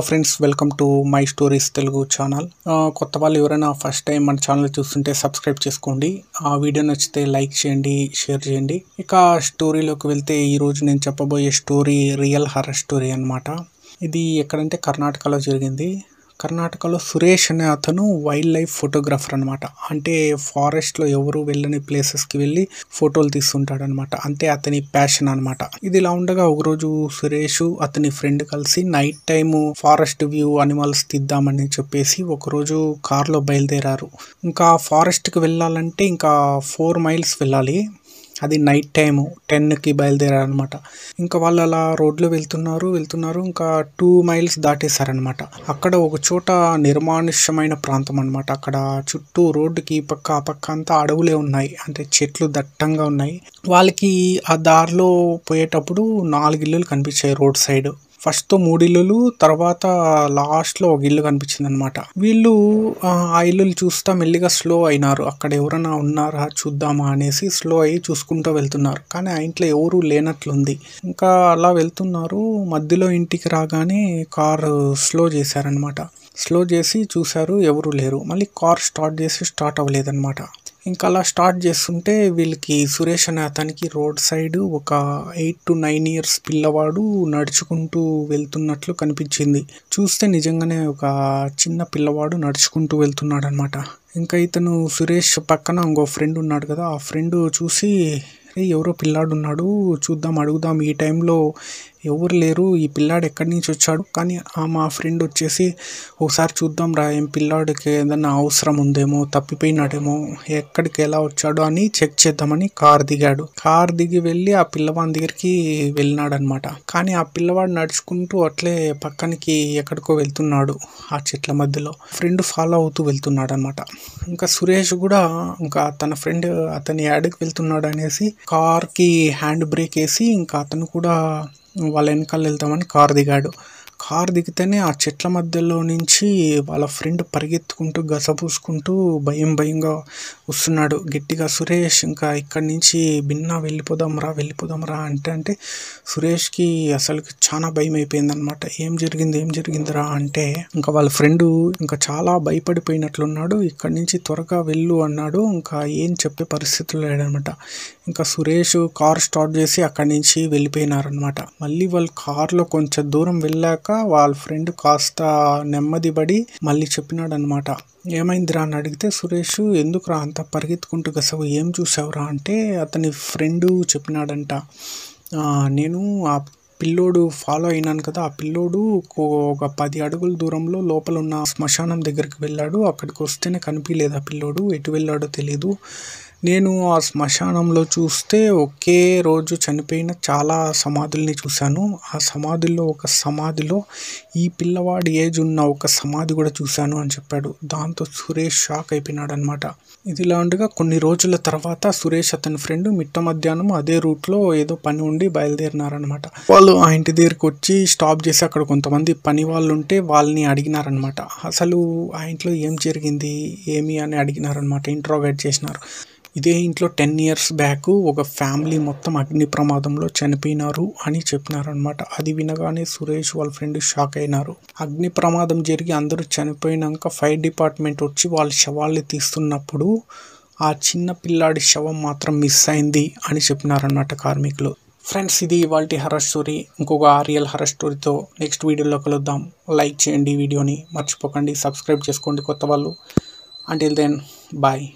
Hello friends, welcome to my stories Telugu channel. కొత్త వాళ్ళు ఎవరైనా ఫస్ట్ టైం మన ఛానల్ చూస్తుంటే సబ్స్క్రైబ్ చేసుకోండి. ఆ వీడియో నచ్చితే లైక్ చేయండి, షేర్ చేయండి. ఇక స్టోరీలోకి వెళ్తే ఈరోజు నేను చెప్పబోయే స్టోరీ రియల్ హారర్ స్టోరీ అనమాట. ఇది ఎక్కడంటే కర్ణాటకలో జరిగింది. కర్ణాటకలో సురేష్ అనే అతను వైల్డ్ లైఫ్ ఫోటోగ్రాఫర్ అనమాట. అంటే ఫారెస్ట్లో ఎవరు వెళ్ళని ప్లేసెస్కి వెళ్ళి ఫోటోలు తీస్తుంటాడు అనమాట. అంటే అతని ప్యాషన్ అనమాట. ఇది ఇలా ఉండగా ఒకరోజు సురేష్ అతని ఫ్రెండ్ కలిసి night time forest view animals తీద్దామని చెప్పేసి ఒకరోజు కార్లో బయలుదేరారు. ఇంకా ఫారెస్ట్కి వెళ్ళాలంటే ఇంకా 4 miles వెళ్ళాలి. అది నైట్ టైము 10కి బయలుదేరారు అనమాట. ఇంకా వాళ్ళు అలా రోడ్లో వెళ్తున్నారు. ఇంకా 2 miles దాటేశారనమాట. అక్కడ ఒక చోట నిర్మానుష్యమైన ప్రాంతం అనమాట. అక్కడ చుట్టూ రోడ్డుకి ఈ పక్క ఆ పక్క అంతా అడవులే ఉన్నాయి. అంటే చెట్లు దట్టంగా ఉన్నాయి. వాళ్ళకి ఆ దారిలో పోయేటప్పుడు 4 ఇల్లులు కనిపించాయి రోడ్ సైడ్. ఫస్ట్ 3 ఇల్లులు, తర్వాత లాస్ట్లో ఒక ఇల్లు కనిపించింది అనమాట. వీళ్ళు ఆ ఇల్లులు చూస్తా మెల్లిగా స్లో అయినారు. అక్కడ ఎవరైనా ఉన్నారా చూద్దామా అనేసి స్లో అయ్యి చూసుకుంటూ వెళ్తున్నారు. కానీ ఆ ఇంట్లో ఎవరు లేనట్లుంది. ఇంకా అలా వెళ్తున్నారు. మధ్యలో ఇంటికి రాగానే కారు స్లో చేశారనమాట. స్లో చేసి చూశారు, ఎవరు లేరు. మళ్ళీ కార్ స్టార్ట్ అవ్వలేదన్నమాట. ఇంకా అలా స్టార్ట్ చేస్తుంటే వీళ్ళకి సురేష్ అనే అతనికి రోడ్ సైడ్ ఒక 8 to 9 years పిల్లవాడు నడుచుకుంటూ వెళ్తున్నట్లు కనిపించింది. చూస్తే నిజంగానే ఒక చిన్న పిల్లవాడు నడుచుకుంటూ వెళ్తున్నాడు అనమాట. ఇంకా ఇతను సురేష్ పక్కన ఇంకో ఫ్రెండ్ ఉన్నాడు కదా, ఆ ఫ్రెండ్ చూసి ఎవరో పిల్లాడు ఉన్నాడు, చూద్దాం అడుగుదాం, ఈ టైంలో ఎవరు లేరు, ఈ పిల్లాడు ఎక్కడి నుంచి వచ్చాడు. కానీ మా ఫ్రెండ్ వచ్చేసి ఒకసారి చూద్దాం రా, ఏం పిల్లాడికి ఏదైనా అవసరం ఉందేమో, తప్పిపోయినాడేమో, ఎక్కడికి ఎలా వచ్చాడో అని చెక్ చేద్దామని కార్ దిగి వెళ్ళి ఆ పిల్లవాడి దగ్గరికి వెళ్ళినాడు అనమాట. కానీ ఆ పిల్లవాడు నడుచుకుంటూ అట్లే పక్కనికి ఎక్కడికో వెళ్తున్నాడు. ఆ చెట్ల మధ్యలో ఫ్రెండ్ ఫాలో అవుతూ వెళ్తున్నాడు అనమాట. ఇంకా సురేష్ కూడా ఇంకా తన ఫ్రెండ్ అతని యాడ్కి వెళ్తున్నాడు అనేసి కార్కి హ్యాండ్ బ్రేక్ వేసి ఇంకా అతను కూడా వాళ్ళ వెనకాల వెళ్తామని కార్ దిగాడు. కార్ దిగితేనే ఆ చెట్ల మధ్యలో నుంచి వాళ్ళ ఫ్రెండ్ పరిగెత్తుకుంటూ గసపూసుకుంటూ భయంగా వస్తున్నాడు గట్టిగా. సురేష్ ఇంకా ఇక్కడి నుంచి వెళ్ళిపోదాం రా అంటే సురేష్కి అసలు చాలా భయం అయిపోయింది అనమాట. ఏం జరిగిందిరా అంటే ఇంకా వాళ్ళ ఫ్రెండ్ ఇంకా చాలా భయపడిపోయినట్లున్నాడు. ఇక్కడి నుంచి త్వరగా వెళ్ళు అన్నాడు. ఇంకా ఏం చెప్పే పరిస్థితులు లేడనమాట. ఇంకా సురేష్ కార్ స్టార్ట్ చేసి అక్కడి నుంచి వెళ్ళిపోయినారనమాట. మళ్ళీ వాళ్ళు కార్లో కొంచెం దూరం వెళ్ళాక వాళ్ళ ఫ్రెండ్ కాస్త నెమ్మది పడి మళ్ళీ చెప్పినాడు అనమాట. ఏమైందిరా అని అడిగితే సురేష్ ఎందుకురా అంత పరిగెత్తుకుంటూ గసవు, ఏం చూసావురా అంటే అతని ఫ్రెండ్ చెప్పినాడంట, నేను ఆ పిల్లోడు ఫాలో అయినాను కదా, ఆ పిల్లోడు ఒక 10 అడుగుల దూరంలో లోపల ఉన్న శ్మశానం దగ్గరికి వెళ్ళాడు. అక్కడికి వస్తేనే కనిపించలేదు ఆ పిల్లోడు, ఎటు వెళ్ళాడో తెలీదు. నేను ఆ శ్మశానంలో చూస్తే ఒకే రోజు చనిపోయిన చాలా సమాధుల్ని చూశాను. ఆ సమాధుల్లో ఒక సమాధిలో ఈ పిల్లవాడి ఏజ్ ఉన్న ఒక సమాధి కూడా చూశాను అని చెప్పాడు. దాంతో సురేష్ షాక్ అయిపోయినాడు అనమాట. ఇదిలా ఉండగా కొన్ని రోజుల తర్వాత సురేష్ అతని ఫ్రెండ్ మిట్ట మధ్యాహ్నం అదే రూట్లో ఏదో పని ఉండి బయలుదేరినారనమాట. వాళ్ళు ఆ ఇంటి దగ్గరికి వచ్చి స్టాప్ చేసి అక్కడ కొంతమంది పని వాళ్ళు ఉంటే వాళ్ళని అడిగినారనమాట. అసలు ఆ ఇంట్లో ఏం జరిగింది ఏమి అని అడిగినారనమాట. ఇంట్రోగేట్ చేసినారు. ఇదే ఇంట్లో 10 years బ్యాక్ ఒక ఫ్యామిలీ మొత్తం అగ్ని ప్రమాదంలో చనిపోయినారు అని చెప్పినారనమాట. అది వినగానే సురేష్ వాళ్ళ ఫ్రెండ్ షాక్ అయినారు. అగ్ని ప్రమాదం జరిగి అందరూ చనిపోయినాక ఫైర్ డిపార్ట్మెంట్ వచ్చి వాళ్ళ శవాల్ని తీస్తున్నప్పుడు ఆ చిన్న పిల్లాడి శవం మాత్రం మిస్ అయింది అని చెప్పినారనమాట కార్మికులు. ఫ్రెండ్స్, ఇది ఇవాల్టి హర్రర్ స్టోరీ. ఇంకొక రియల్ హర్రర్ స్టోరీతో నెక్స్ట్ వీడియోలో కలుద్దాం. లైక్ చేయండి వీడియోని, మర్చిపోకండి సబ్స్క్రైబ్ చేసుకోండి కొత్త వాళ్ళు. Until then bye.